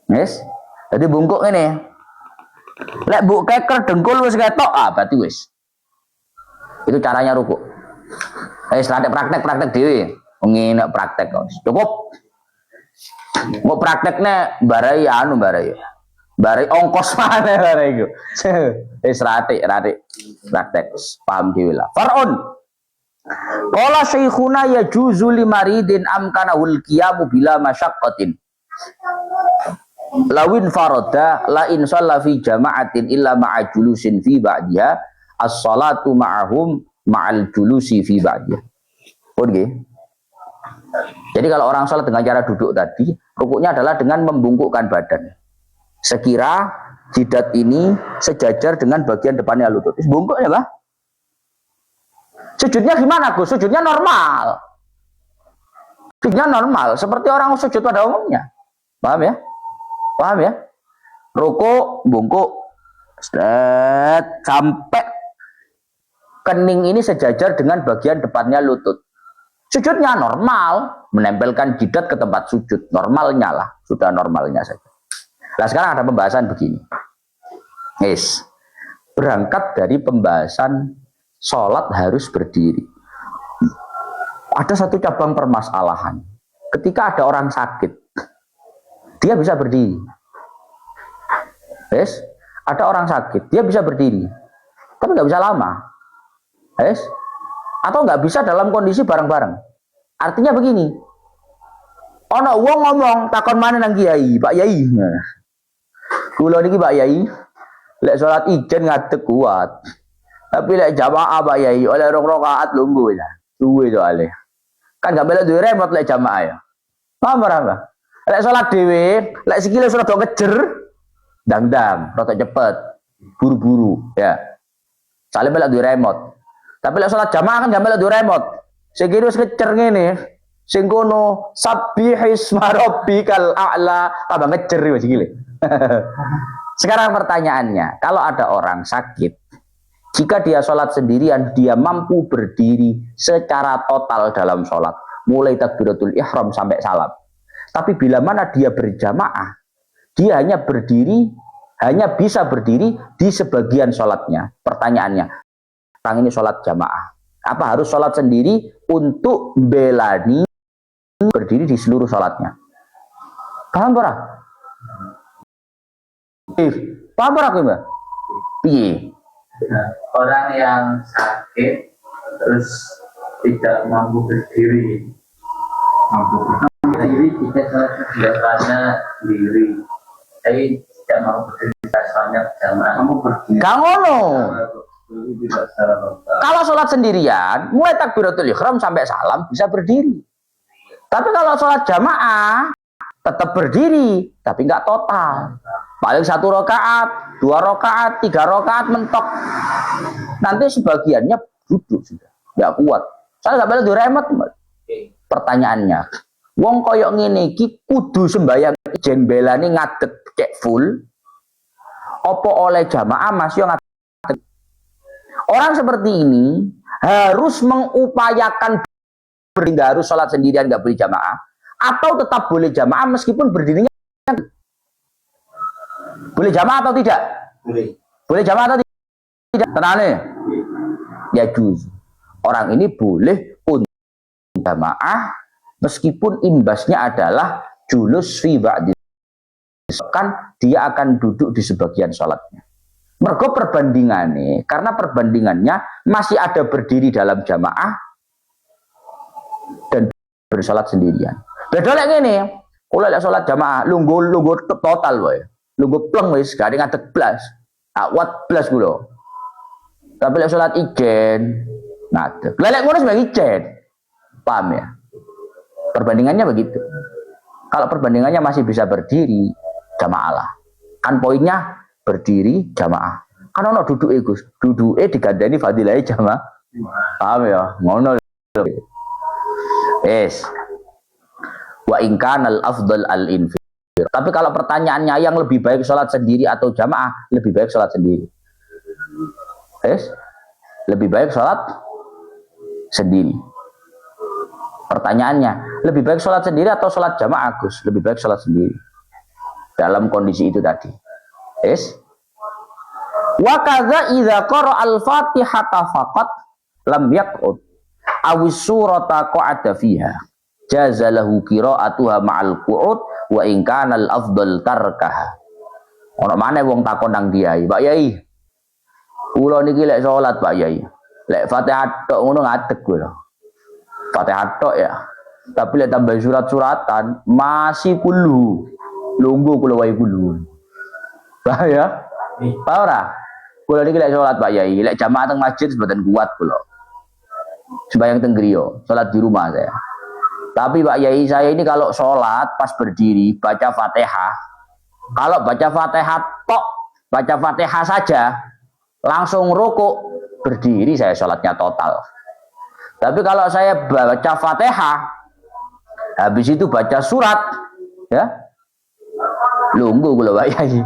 Yes. Jadi bungkuk ini. Lek buk keker dengkul wis ketok, berarti wis. Itu caranya ruku. Praktek dhewe. Ngene praktek kok. Cukup. Mau prakteknya barai ongkos mana barai iku. Ratik praktek paham dhewe lah. Far'un. Qala syekhuna yajuzu limaridin amkanahul qiyamu bila masyaqqatin. Lawin farada la in shalla fi jama'atin illa ma'a julusin fi ba'diha as-salatu ma'ahum ma'al julusi fi ba'diha. Oke. Jadi kalau orang sholat dengan cara duduk tadi, rukuknya adalah dengan membungkukkan badan. Sekira jidat ini sejajar dengan bagian depannya lutut. Bungkuk ya, Bah? Sujudnya gimana, Gus? Sujudnya normal. Sujudnya normal, seperti orang sujud pada umumnya. Paham ya? Paham ya? Ruku, bungkuk, sampai kening ini sejajar dengan bagian depannya lutut. Sujudnya normal, menempelkan jidat ke tempat sujud. Normalnya lah, sudah normalnya saja. Nah sekarang ada pembahasan begini. Yes. Berangkat dari pembahasan sholat harus berdiri. Ada satu cabang permasalahan. Ketika ada orang sakit, dia bisa berdiri. Yes. Ada orang sakit, dia bisa berdiri. Tapi nggak bisa lama. Yes. Atau nggak bisa dalam kondisi bareng-bareng. Artinya begini. Ono wong ngomong takon mana nang kiai, Pak Yai. Kula niki Pak Yai, lek salat ijen ngadeg kuat. Tapi lek jamaah Pak Yai oleh rong rakaat lungguh ya. Duwe soalnya. Kan gak melok duwe remote lek jamaah ya. Paham ora? Lek salat dhewe, lek sikile rada kejer, dang-dang, rada cepet, buru-buru ya. Sale melok duwe remote. Tapi lek salat jamaah kan gak melok duwe remote. Sing kene wis kecer ngene. Sing kono sabbihisma rabbikal a'la, tambah ngejer wis sikile. Sekarang pertanyaannya, kalau ada orang sakit, jika dia sholat sendirian, dia mampu berdiri secara total dalam sholat, mulai takbiratul ihram sampai salam. Tapi bila mana dia berjamaah, dia hanya bisa berdiri di sebagian sholatnya. Pertanyaannya, orang ini sholat jamaah, apa harus sholat sendiri untuk belani berdiri di seluruh sholatnya? Paham ora? Paham ora kowe, Mbak? Piye? Nah, orang yang sakit terus tidak mampu berdiri, tidak karena diri, tapi tidak mampu berdiri soalnya jamaah mampu berdiri. Gak ngono. Kalau sholat sendirian, mulai takbiratul ihram sampai salam bisa berdiri. Tapi kalau sholat jamaah tetap berdiri, tapi nggak total. Paling 1 rakaat, 2 rakaat, 3 rakaat mentok. Nanti sebagiannya duduk sudah, nggak kuat. Saya nggak boleh diremet. Pertanyaannya, wong koyok ngene iki kudu sembayang ijen belani ngadeg cek full. Opo oleh jamaah masih ngadeg. Orang seperti ini harus mengupayakan berdiri, harus sholat sendirian nggak boleh jamaah, atau tetap boleh jamaah meskipun berdirinya. Boleh jamaah atau tidak? Boleh. Boleh jamaah atau tidak? Tenang nih. Ya juz. Orang ini boleh untuk jamaah meskipun imbasnya adalah julus fi ba'di. Kan dia akan duduk di sebagian sholatnya. Mergo perbandingannya, karena perbandingannya masih ada berdiri dalam jamaah dan bersolat sendirian. Beda lagi nih, kalau lihat sholat jamaah, lunggu total boy. Lungguh pleng wis, gak ada ngadeg blas. Awat blas kula. Tapi lek salat ijen ngadeg. Lek ngono sebagai ijen. Paham ya? Perbandingannya begitu. Kalau perbandingannya masih bisa berdiri, jamaah lah. Kan poinnya berdiri jamaah. Kan ono duduke Gus. Duduke digandani fadilahe jamaah. Paham ya? Ngono. Yes. Wa in kana al-afdal al-infaq. Tapi kalau pertanyaannya yang lebih baik sholat sendiri atau jamaah, lebih baik sholat sendiri. Yes? Lebih baik sholat sendiri. Pertanyaannya, lebih baik sholat sendiri atau sholat jamaah, Gus? Lebih baik sholat sendiri. Dalam kondisi itu tadi. Yes. Wa kadza idza qara al-Fatihata faqat lam yaq'ud awis surata qa'ada fiha. Jaza lahu qira'atuha ma'al qu'ud wa in kana al-afdal tarkaha. Ono maneh wong takon nang Kiai, Pak Yai. Kula niki lek salat Pak Yai. Lek Fatihah tok ngono ngadeg kula. Fatihah tok ya. Tapi lek tambah surat-suratan masih kulu. Lungguh kula wae kulu. Paham ya? Paham ora? Kula niki lek salat Pak Yai, lek jamaah teng masjid sebadan kuat kula. Sembahyang teng griya, salat di rumah saya. Tapi Pak Yai saya ini kalau sholat pas berdiri baca Fatihah, kalau baca Fatihah tok, baca Fatihah saja, langsung rukuk berdiri saya sholatnya total. Tapi kalau saya baca Fatihah, habis itu baca surat, ya, lungguh kalau Pak Yai,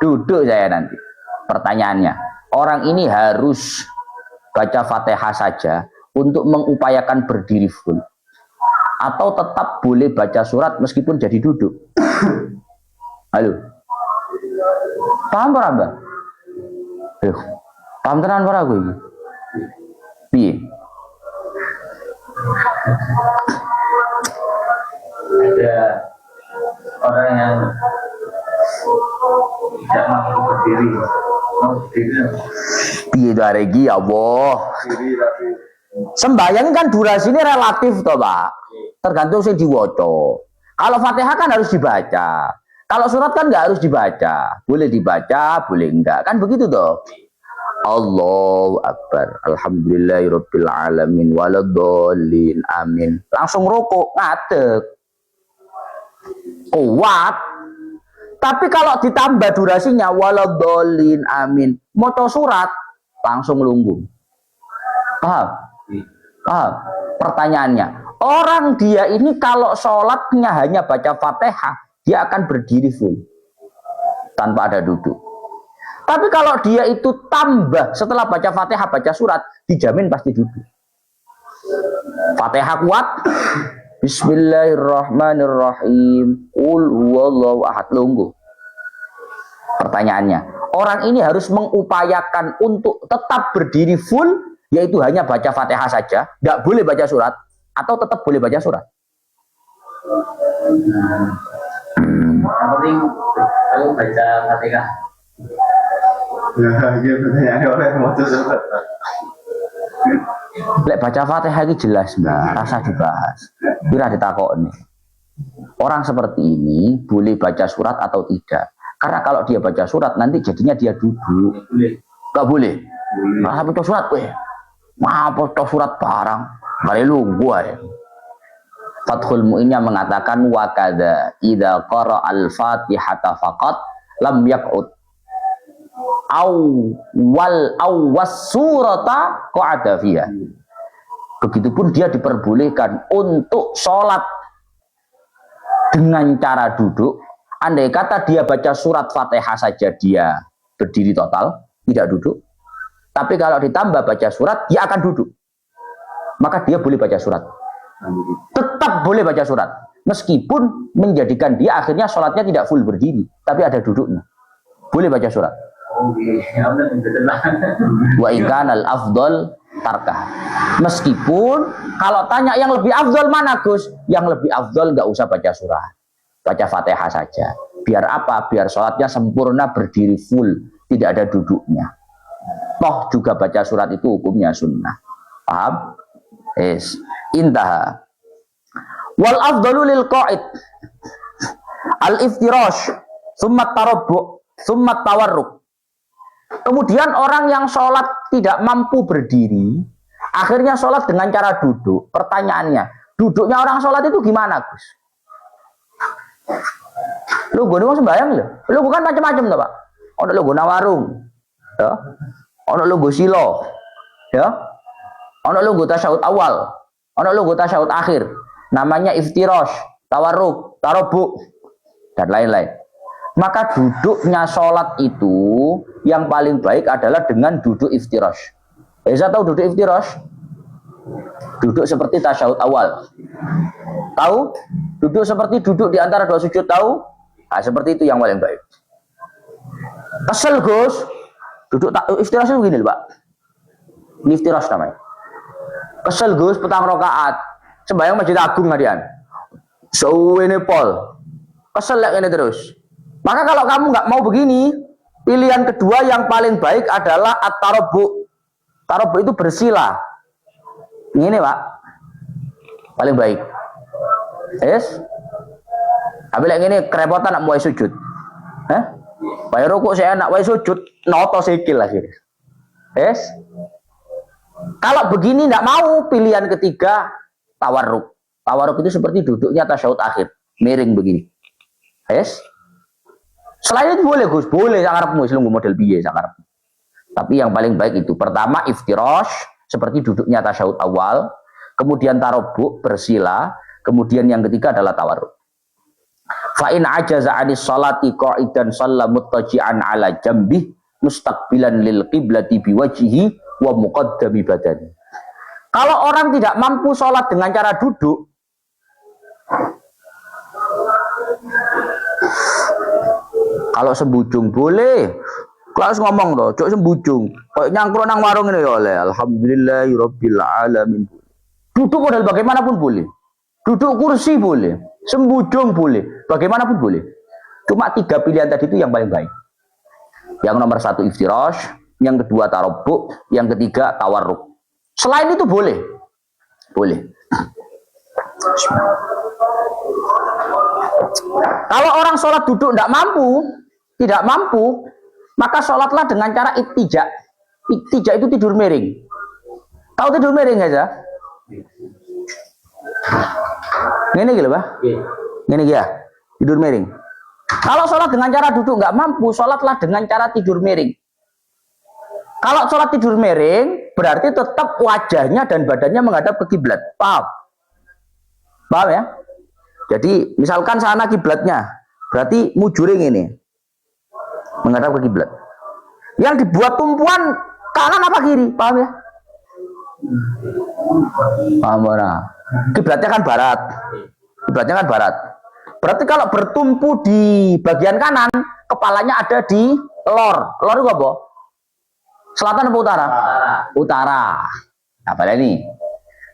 duduk saya nanti. Pertanyaannya, orang ini harus baca Fatihah saja untuk mengupayakan berdiri full, atau tetap boleh baca surat meskipun jadi duduk? Halo, paham ora Mbak? Paham tenan ora aku ini? Piye? Ada orang yang tidak mampu berdiri, mau berdiri. Piye to arek iki ya Allah? Berdiri tapi Sembahyang kan durasinya relatif toh Pak. Tergantung sing diwaca. Kalau Fatihah kan harus dibaca. Kalau surat kan nggak harus dibaca. Boleh dibaca, boleh enggak. Kan begitu toh. Allahu Akbar. Alhamdulillahirabbil alamin waladhdallin. Amin. Langsung rukuk, ngadeg. Kuat. Tapi kalau ditambah durasinya waladhdallin amin, maca surat langsung lungguh. Paham? Paham? Pertanyaannya, orang dia ini kalau sholatnya hanya baca Fatihah, dia akan berdiri full tanpa ada duduk. Tapi kalau dia itu tambah setelah baca Fatihah, baca surat, dijamin pasti duduk. Fatihah kuat, Bismillahirrahmanirrahim, Qul huwallahu ahad, lungguh. Pertanyaannya, orang ini harus mengupayakan untuk tetap berdiri full, yaitu hanya baca Fatihah saja, nggak boleh baca surat, atau tetap boleh baca surat? yang penting kalau baca Fatihah. Ya, gitu pertanyaannya oleh mau surat. Lek baca Fatihah ini jelas Mbak, rasa dibahas. Kira ditakoni. Orang seperti ini boleh baca surat atau tidak? Karena kalau dia baca surat nanti jadinya dia duduk. Nggak boleh. Nah, baca surat, apa surat barang? Mari lu gua ya. Fathul Mu'innya mengatakan wa kadza idza qara al-Fatihata faqat lam yaq'ud was surata qa'ada fiha. Begitupun dia diperbolehkan untuk sholat dengan cara duduk. Andai kata dia baca surat Fatihah saja dia berdiri total, tidak duduk. Tapi kalau ditambah baca surat, dia akan duduk. Maka dia boleh baca surat. Tetap boleh baca surat. Meskipun menjadikan dia akhirnya sholatnya tidak full berdiri, tapi ada duduknya. Boleh baca surat. Wa ikanal afdol tarkah. Meskipun kalau tanya yang lebih afdol mana Gus? Yang lebih afdol nggak usah baca surat, baca Fatihah saja. Biar apa? Biar sholatnya sempurna berdiri full, tidak ada duduknya. Toh juga baca surat itu hukumnya sunnah. Paham? Yes. Intaha. Wal afdalu lil qa'id al iftirash summa tarabbu summa tawarruk. Kemudian orang yang sholat tidak mampu berdiri, akhirnya sholat dengan cara duduk. Pertanyaannya, duduknya orang sholat itu gimana Gus? Lu gue mau sembahyang ya? Lu bukan macam-macam tuh Pak. Ono lu gue warung, ya. Ono lu gue silo, ya. Ono lu gue tasyahud awal, ono lu gue tasyahud akhir. Namanya iftirash, tawarruk, tarobu, dan lain-lain. Maka duduknya sholat itu yang paling baik adalah dengan duduk iftirash. Bisa tahu duduk iftirash? Duduk seperti tasyahud awal. Tahu? Duduk seperti duduk di antara dua sujud, tahu? Nah, seperti itu yang paling baik. Kesel Gus. Duduk tak istirahat itu gini, Pak. Ini istirahat namanya. Kesel Gus, petang rakaat. Sembayang Masjid Agung ngadian. Ini pol. Kesel ini terus. Maka kalau kamu nggak mau begini, pilihan kedua yang paling baik adalah at-tarabbu. Tarabbu itu bersila. Ini Pak, paling baik. Yes. Tapi lagi ini kerepotan nak mulai sujud. Bayar rokok saya nak mulai sujud, noto sikil lagi. Yes. Kalau begini tidak mau, pilihan ketiga tawarruk. Tawarruk itu seperti duduknya tasyahud akhir, miring begini. Yes. Selain itu boleh Gus, boleh sangarepmu Islam model biye sangarep. Tapi yang paling baik itu pertama iftirash seperti duduknya tasyahud awal, kemudian tarabbu bersila, kemudian yang ketiga adalah tawarruk. Fa in ajaza 'anis sholati qa'idan shalla muttaji'an 'ala jambih mustaqbilan lil qiblati biwajhihi wa muqaddami badani. Kalau orang tidak mampu sholat dengan cara duduk, kalau sembujung boleh. Kalau ngomong loh, cok sembujung. Kayak nyangkruk nang warung ini ya oleh. Alhamdulillahirabbil alamin. Duduk modal bagaimanapun boleh. Duduk kursi boleh. Sembujung boleh. Bagaimanapun boleh. Cuma 3 pilihan tadi itu yang paling baik. Yang nomor 1 iftirash, yang kedua tarabbu, yang ketiga tawarruk. Selain itu boleh. Boleh. Kalau orang sholat duduk tidak mampu, maka sholatlah dengan cara ittija. Ittija itu tidur miring. Tahu tidur miring aja? Ini gitu Pak? Ini ya, tidur miring. Kalau sholat dengan cara duduk nggak mampu, sholatlah dengan cara tidur miring. Kalau sholat tidur miring, berarti tetap wajahnya dan badannya menghadap ke kiblat. Paham? Paham ya? Jadi misalkan sana kiblatnya, berarti mujuring ini menghadap ke kiblat. Yang dibuat tumpuan kanan apa kiri? Paham ya? Paham mana? Kiblatnya kan barat. Kiblatnya kan barat. Berarti kalau bertumpu di bagian kanan, kepalanya ada di lor. Lor itu apa? Selatan atau utara? Utara. Apa ini?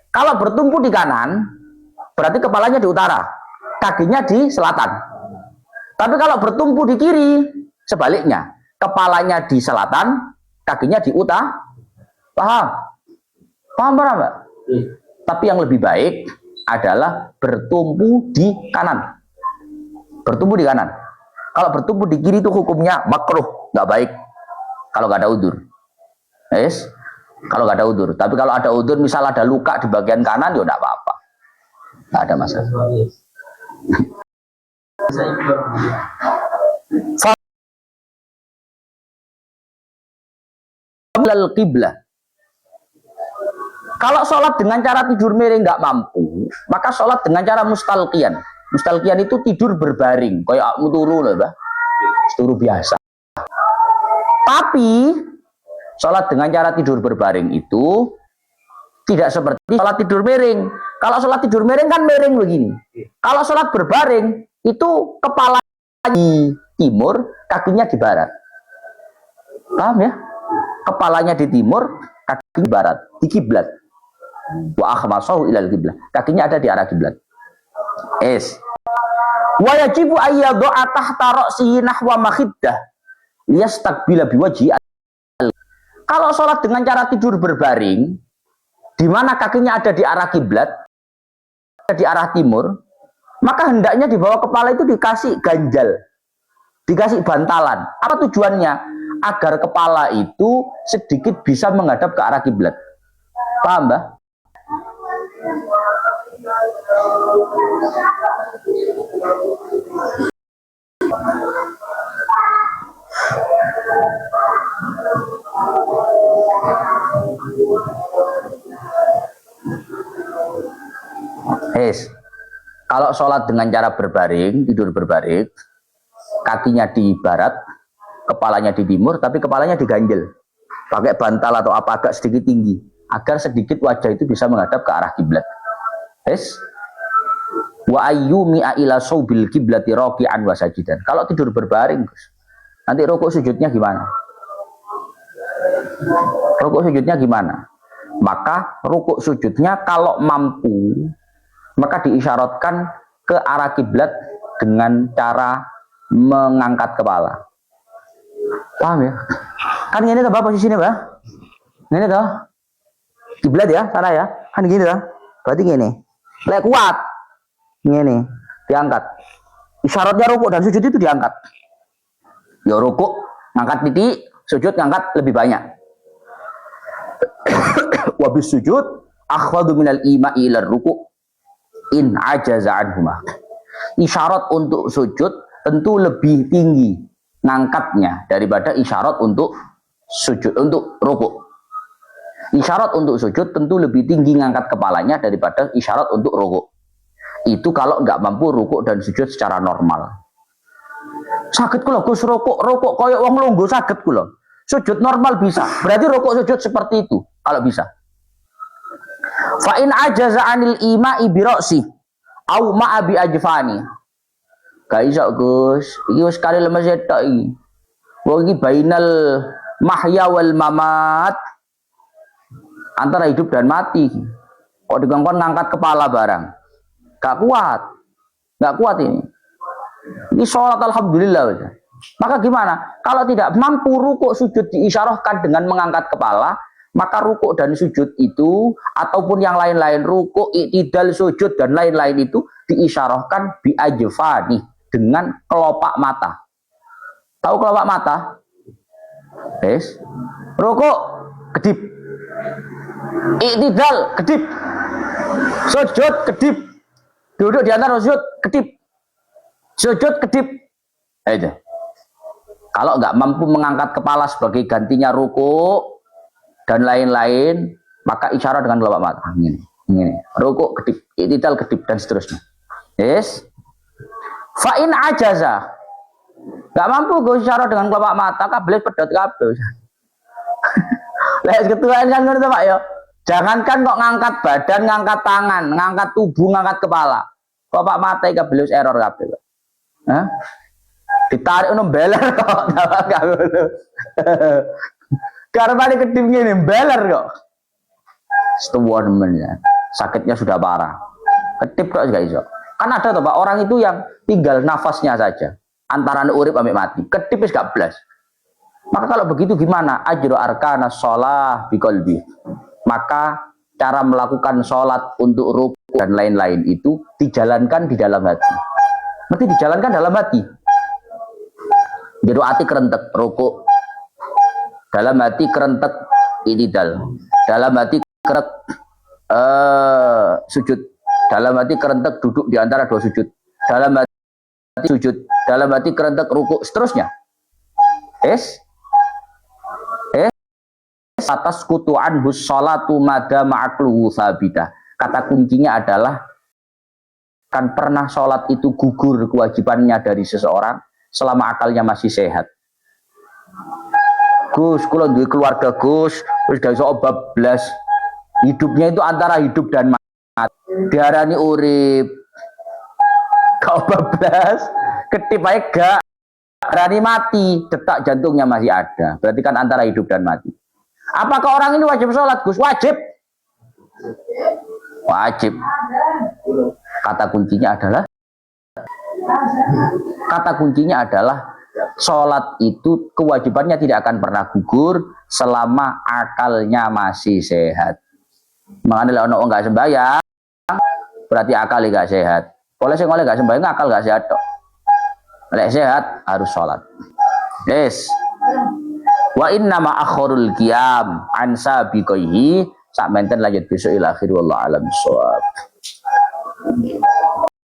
Kalau bertumpu di kanan, berarti kepalanya di utara, kakinya di selatan. Tapi kalau bertumpu di kiri, sebaliknya, kepalanya di selatan, kakinya di utara. Paham? Paham Mbak? Tapi yang lebih baik adalah bertumpu di kanan. Bertumpu di kanan. Kalau bertumpu di kiri itu hukumnya makruh, nggak baik. Kalau nggak ada udzur. Yes? Kalau nggak ada udzur. Tapi kalau ada udzur, misal ada luka di bagian kanan, ya nggak apa-apa. Nggak ada masalah. Qiblah. Kalau sholat dengan cara tidur miring nggak mampu, maka sholat dengan cara mustalqiyan. Mustalqiyan itu tidur berbaring, kayak turu loh, Mbak. Turu biasa. Tapi sholat dengan cara tidur berbaring itu tidak seperti sholat tidur miring. Kalau sholat tidur miring kan miring begini. Kalau sholat berbaring itu kepala di timur, kakinya di barat. Paham ya? Kepalanya di timur, kaki di barat, di kiblat. Wa akhmasahu ilal kiblat. Kakinya ada di arah kiblat. Wa yajibu ayyadha'a tahta ra'sihi nahwa makhiddah liyastaqbila biwajhi. Kalau sholat dengan cara tidur berbaring, di mana kakinya ada di arah kiblat, di arah timur, maka hendaknya di bawah kepala itu dikasih ganjal, dikasih bantalan. Apa tujuannya? Agar kepala itu sedikit bisa menghadap ke arah kiblat. Paham, Mbak? Kalau sholat dengan cara berbaring, tidur berbaring, kakinya di barat, kepalanya di timur, tapi kepalanya diganjel pakai bantal atau apa agak sedikit tinggi, agar sedikit wajah itu bisa menghadap ke arah kiblat. Yes. Wa ayyumi ila saubil kiblati raqi'an wa sajidan. Kalau tidur berbaring, Gus, nanti rukuk sujudnya gimana? Rukuk sujudnya gimana? Maka rukuk sujudnya kalau mampu, maka diisyaratkan ke arah kiblat dengan cara mengangkat kepala. Paham ya? Kan ini tuh posisinya, Mbak. Ini tuh kiblat ya, sana ya. Kan gini tuh. Berarti gini. Lek kuat. Gini, diangkat. Isyaratnya rukuk dan sujud itu diangkat. Ya rukuk ngangkat titik, sujud ngangkat lebih banyak. Wabis sujud akhwadu minal ima'i ilar ruku' in ajaza anhuma. Isyarat untuk sujud tentu lebih tinggi ngangkatnya daripada isyarat untuk sujud untuk ruku'. Isyarat untuk sujud tentu lebih tinggi ngangkat kepalanya daripada isyarat untuk ruku'. Itu kalau nggak mampu ruku' dan sujud secara normal. Sakit kula Gus, rukuk koyo wong lungguh sakit kula. Sujud normal bisa. Berarti rukuk sujud seperti itu kalau bisa. Fa in ajaza anil ima'i bi ra'si au ma'a bi ajfani. Gak iso Gus, iki wis kali lemes tok iki. Wong iki bainal mahya wal mamat. Antara hidup dan mati. Kok dikongkon ngangkat kepala barang. Gak kuat ini. Ini sholat alhamdulillah. Maka gimana? Kalau tidak mampu rukuk sujud diisyarahkan dengan mengangkat kepala, maka rukuk dan sujud itu ataupun yang lain-lain rukuk, i'tidal, sujud dan lain-lain itu diisyarahkan bi ajfani dengan kelopak mata. Tahu kelopak mata? Yes. Rukuk kedip. I'tidal kedip. Sujud kedip. Duduk di antara sujud kedip. Sujud kedip. Aja. Kalau nggak mampu mengangkat kepala sebagai gantinya rukuk dan lain-lain, maka isyarat dengan kelopak mata. Ini. Rukuk kedip, i'tidal kedip dan seterusnya. Yes. Fa in ajaza. Nggak mampu gue isyarat dengan kelopak mata, kabel pedot kabel. Lah ketuaan kan ngono Pak ya. Jangankan kok ngangkat badan, ngangkat tangan, ngangkat tubuh, ngangkat kepala. Kelopak mata kabel error kabel. Hah? Ditarik ono beler kok karena tadi kedip gini beler kok ya. Sakitnya sudah parah kedip kok juga iso kan ada tuh Pak orang itu yang tinggal nafasnya saja antara urip sampai mati kedip wis gak blas. Maka kalau begitu gimana ajru arkana sholah biqalbi, maka cara melakukan sholat untuk rukuk dan lain-lain itu dijalankan di dalam hati. Berarti dijalankan dalam hati. Jadi hati kerentek rukuk, dalam hati kerentek i'tidal, dalam hati kerentek sujud, dalam hati kerentek duduk di antara dua sujud, dalam hati sujud, dalam hati kerentek rukuk, seterusnya. Atas kutu'an hus sholatu mada ma'akluhu sabidah. Kata kuncinya adalah kan pernah sholat itu gugur kewajibannya dari seseorang selama akalnya masih sehat. Gus, kalau duwe keluarga Gus, terus gak iso bablas. Hidupnya itu antara hidup dan mati. Diarani urip. Kau bablas, ketip ae gak. Diarani mati, detak jantungnya masih ada. Berarti kan antara hidup dan mati. Apakah orang ini wajib sholat Gus? Wajib. Wajib. Kata kuncinya adalah sholat itu kewajibannya tidak akan pernah gugur selama akalnya masih sehat. Makanya kalau nggak sembahyang berarti akal nggak sehat. Oleh sing oleh nggak sembahyang akal nggak sehat. Lek sehat harus sholat. Yes. Wa inna ma akhirul qiyam an sabiqihi sak menten lanjut besok ila akhir wallahu alam bissawab.